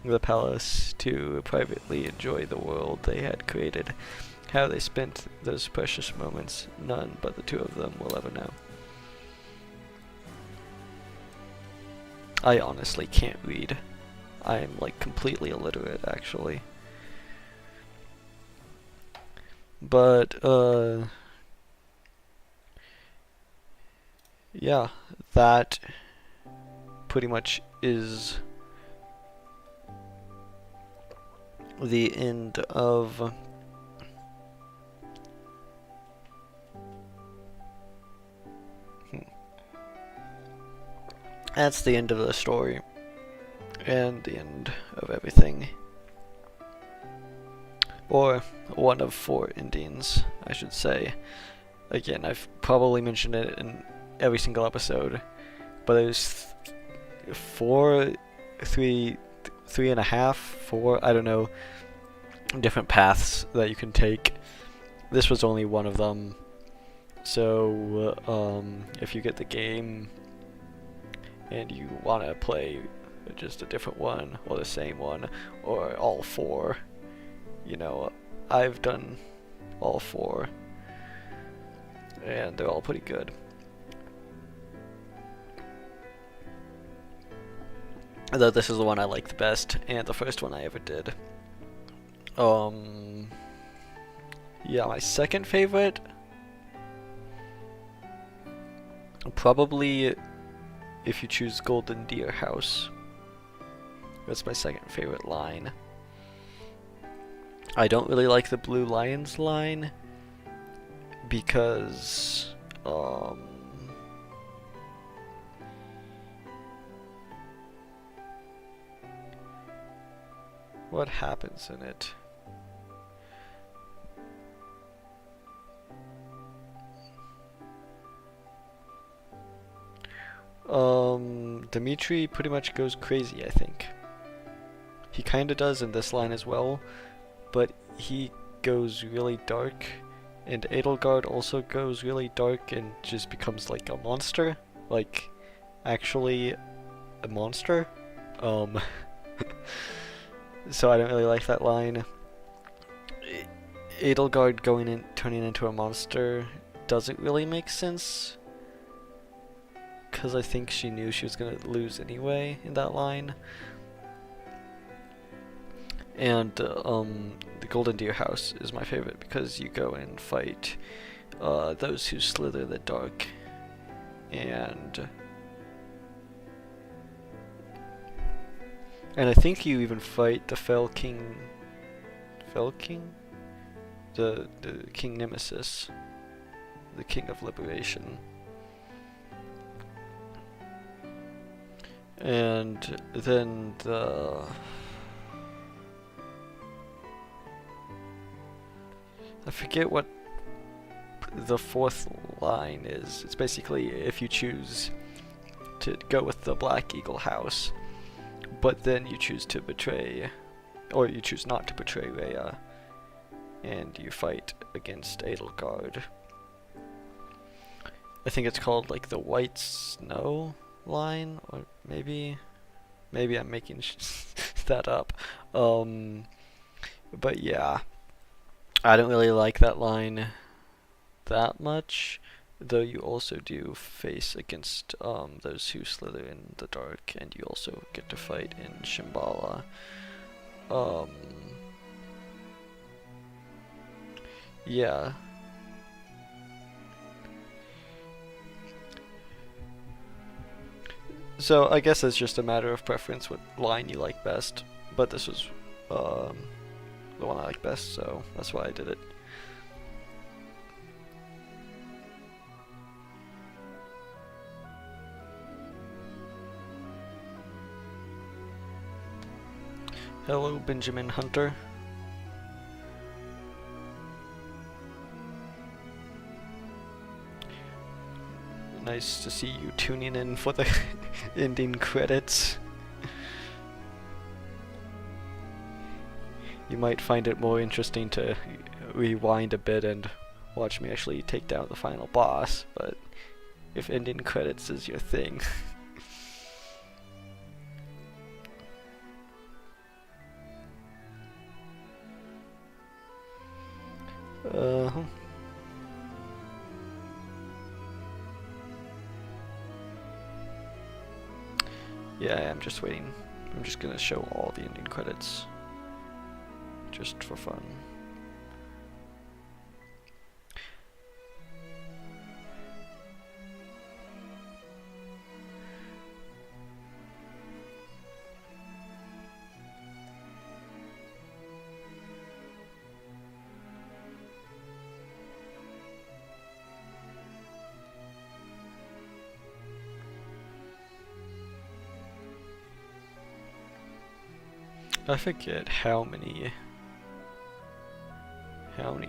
the palace to privately enjoy the world they had created. How they spent those precious moments, none but the two of them will ever know. I honestly can't read. I'm like completely illiterate, actually. But, yeah, that pretty much is the end of that's the end of the story and the end of everything, or one of 4 endings, I should say. Again, I've probably mentioned it in every single episode, but there's 4, 3, 3.5, 4, I don't know, different paths that you can take. This was only one of them. So if you get the game and you want to play just a different one or the same one or all 4, you know, I've done all 4 and they're all pretty good. Though this is the one I like the best, and the first one I ever did. Yeah, my second favorite, probably if you choose Golden Deer House. That's my second favorite line. I don't really like the Blue Lions line because what happens in it? Dimitri pretty much goes crazy, I think. He kinda does in this line as well, but he goes really dark, and Edelgard also goes really dark and just becomes like a monster. Like, actually a monster. So I don't really like that line. Edelgard turning into a monster doesn't really make sense, because I think she knew she was going to lose anyway in that line. And the Golden Deer House is my favorite because you go and fight those who slither in the dark, and I think you even fight the Fell King, the King Nemesis, the King of Liberation. And then I forget what the 4th line is. It's basically if you choose to go with the Black Eagle House, but then you choose to betray, or you choose not to betray Rhea, and you fight against Edelgard. I think it's called like the White Snow line, or maybe I'm making that up. But yeah, I don't really like that line that much, though you also do face against those who slither in the dark, and you also get to fight in Shambhala. Yeah. So I guess it's just a matter of preference what line you like best, but this was the one I like best, so that's why I did it. Hello, Benjamin Hunter. Nice to see you tuning in for the ending credits. You might find it more interesting to rewind a bit and watch me actually take down the final boss, but if ending credits is your thing. Yeah, I'm just waiting. I'm just gonna show all the ending credits. Just for fun. I forget how many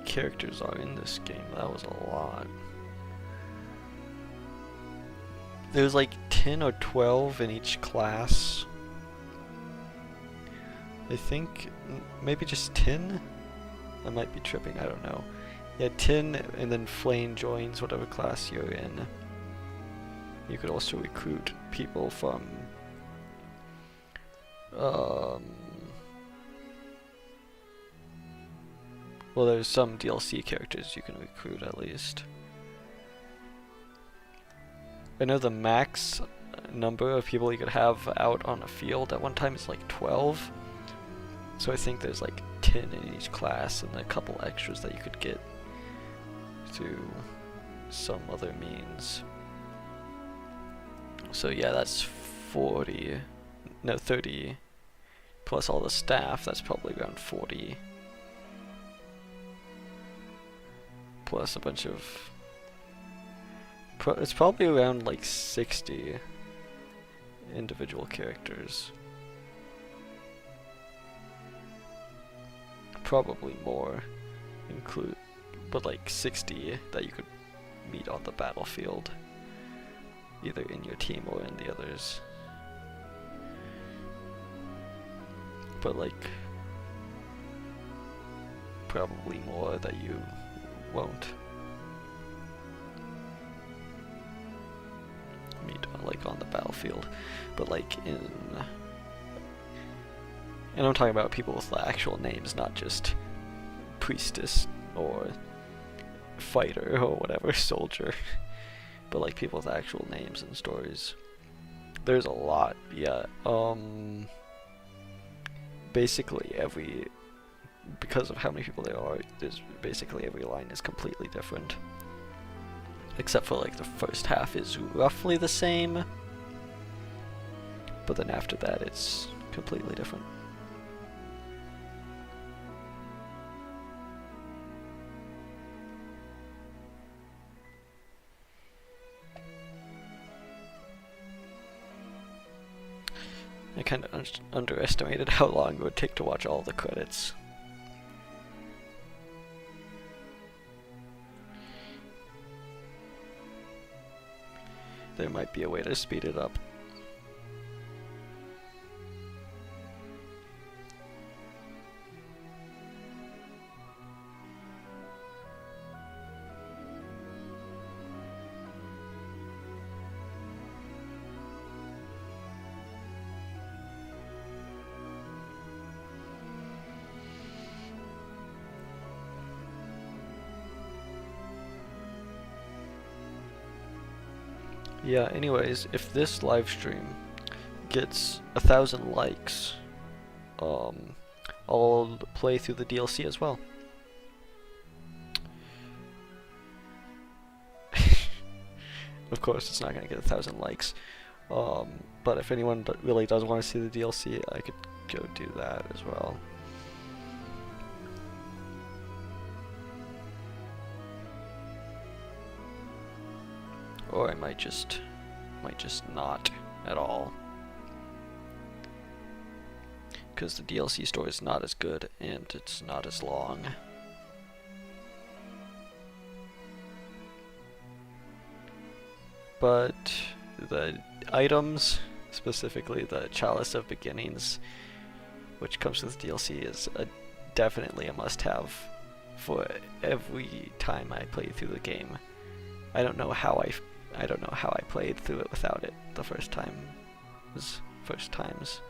characters are in this game. That was a lot. There's like 10 or 12 in each class. I think maybe just 10? I might be tripping, I don't know. Yeah, 10, and then Flame joins whatever class you're in. You could also recruit people from well, there's some DLC characters you can recruit at least. I know the max number of people you could have out on a field at one time is like 12. So I think there's like 10 in each class and a couple extras that you could get through some other means. So yeah, that's 30 plus all the staff, that's probably around 40. Plus a bunch of... it's probably around like 60 individual characters. Probably more, but like 60 that you could meet on the battlefield, either in your team or in the others. But like, probably more that you won't meet like on the battlefield, but like and I'm talking about people with actual names, not just priestess or fighter or whatever, soldier, but like people with actual names and stories. There's a lot, yeah. Basically because of how many people there are, basically every line is completely different. Except for like the first half is roughly the same, but then after that it's completely different. I kind of underestimated how long it would take to watch all the credits. There might be a way to speed it up. Yeah, anyways, if this live stream gets 1,000 likes, I'll play through the DLC as well. Of course, it's not gonna get 1,000 likes, but if anyone really does want to see the DLC, I could go do that as well. Or I might just not at all, because the DLC story is not as good and it's not as long. But the items, specifically the Chalice of Beginnings, which comes with DLC, is definitely a must-have for every time I play through the game. I don't know how I played through it without it the first times.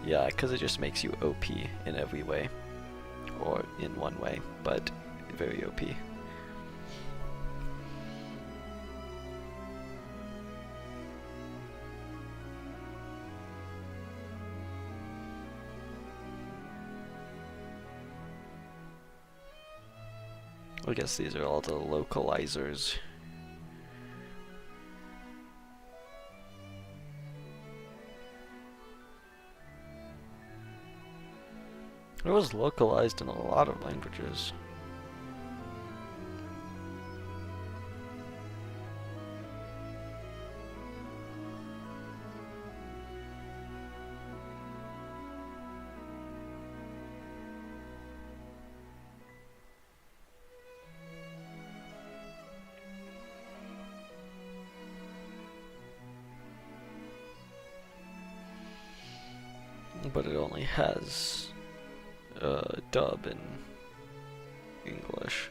Yeah, because it just makes you OP in every way, or in one way, but very OP. I guess these are all the localizers. It was localized in a lot of languages. But it only has dub in English.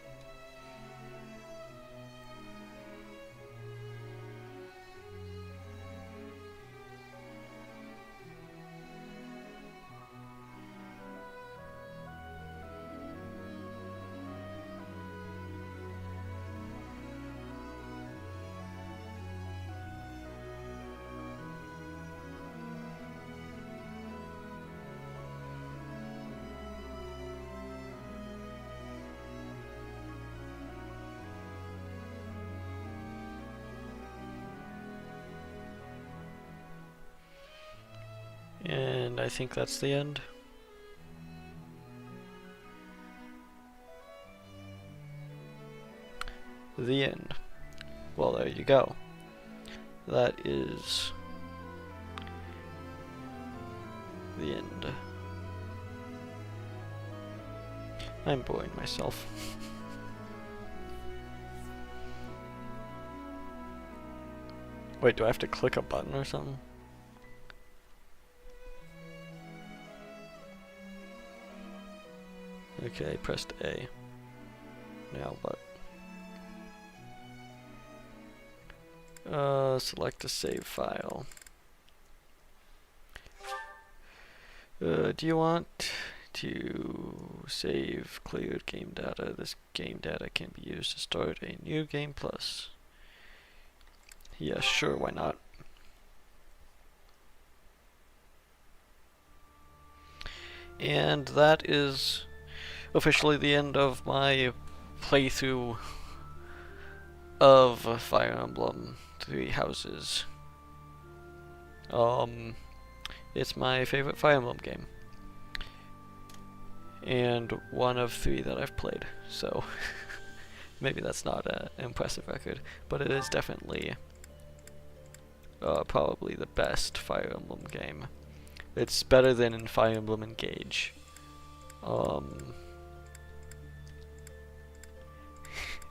And I think that's the end. The end. Well, there you go. That is the end. I'm boring myself. Wait, do I have to click a button or something? Okay, pressed A. Now what? Select a save file. Do you want to save cleared game data? This game data can be used to start a new game plus. Yeah, sure, why not? And that is officially the end of my playthrough of Fire Emblem Three Houses. It's my favorite Fire Emblem game, and one of 3 that I've played, so maybe that's not an impressive record, but it is definitely probably the best Fire Emblem game. It's better than in Fire Emblem Engage.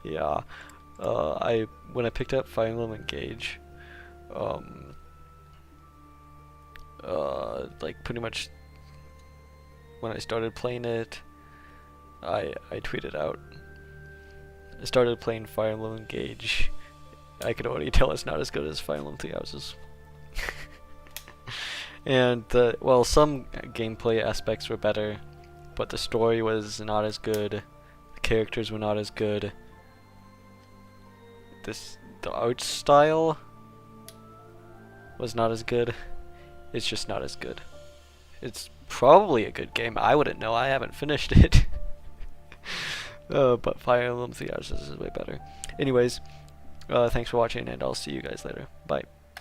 Yeah, when I picked up Fire Emblem Engage, like pretty much when I started playing it, I tweeted out, I started playing Fire Emblem Engage. I could already tell it's not as good as Fire Emblem Three Houses. And well, some gameplay aspects were better, but the story was not as good. The characters were not as good. The art style was not as good. It's just not as good. It's probably a good game. I wouldn't know. I haven't finished it. But Fire Emblem Three is way better. Anyways, thanks for watching, and I'll see you guys later. Bye.